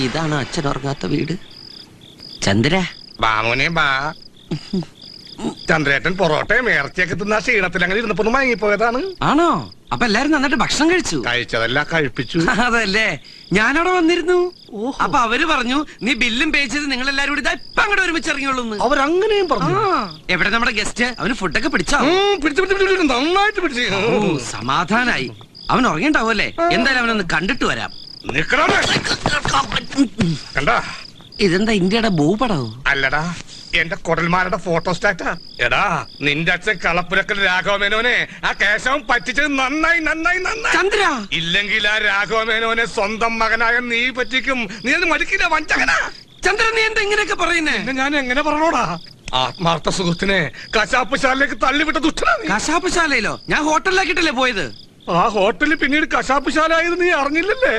ഇതാണ് അച്ഛൻ ഉറങ്ങാത്ത വീട്. ചന്ദ്ര ബാമോനെ ബാ. ചന്ദ്രേട്ടൻ പൊറോട്ടയും ഇറച്ചിയൊക്കെ തിന്ന ക്ഷീണത്തിൽ അങ്ങനെ ഇരുന്നപ്പോ മയങ്ങിപ്പോയതാണ്. ആണോ? അപ്പൊ എല്ലാരും നന്നായിട്ട് ഭക്ഷണം കഴിച്ചു? കഴിച്ചതെല്ലാം കഴിപ്പിച്ചു. അതല്ലേ, ഞാനവിടെ വന്നിരുന്നു. അപ്പൊ അവര് പറഞ്ഞു നീ ബില്ലും പേ ചെയ്ത് നിങ്ങൾ എല്ലാരും കൂടി ഇപ്പൊ അങ്ങോട്ട് ഒരുമിച്ച് ഇറങ്ങിയുള്ളൂ. അവരങ്ങനെയും പറഞ്ഞു. എവിടെ നമ്മുടെ ഗസ്റ്റ്? അവന് ഫുഡൊക്കെ പിടിച്ചോ? പിടിച്ചു നന്നായിട്ട് പിടിച്ചു. സമാധാനായി. അവൻ ഉറങ്ങിണ്ടാവുമല്ലേ? എന്തായാലും അവനൊന്ന് കണ്ടിട്ട് വരാം. കണ്ടാ ഇതെന്താ ഇന്ത്യയുടെ ഭൂപടോ? അല്ലടാ, എന്റെ കൊടൽമാരുടെ ഫോട്ടോസ്റ്റാറ്റാ. എടാ, നിന്റെ അച്ഛൻ കളപ്പുരക്കൽ രാഘവമേനോനെ ആ കേശവൻ പറ്റിച്ചത് നന്നായി നന്നായി നന്നായി. ചന്ദ്ര, ഇല്ലെങ്കിൽ ആ രാഘവമേനോനെ സ്വന്തം മകനായ നീ പറ്റിക്കും. നീ അത് മടിക്കില്ല, വഞ്ചകനാ. ചന്ദ്ര, നീ എന്താ ഇങ്ങനെയൊക്കെ പറയുന്നേ? ഞാൻ എങ്ങനെ പറഞ്ഞോടാ? ആത്മാർത്ഥ സുഹൃത്തിനെ കശാപ്പുശാലയിലേക്ക് തള്ളിവിട്ട ദുഷ്ടനാ. കശാപ്പുശാലയിലോ? ഞാൻ ഹോട്ടലിലാക്കിട്ടല്ലേ പോയത്. ആ ഹോട്ടലിൽ പിന്നീട് കശാപ്പുശാല ആയത് നീ അറിഞ്ഞില്ലല്ലേ?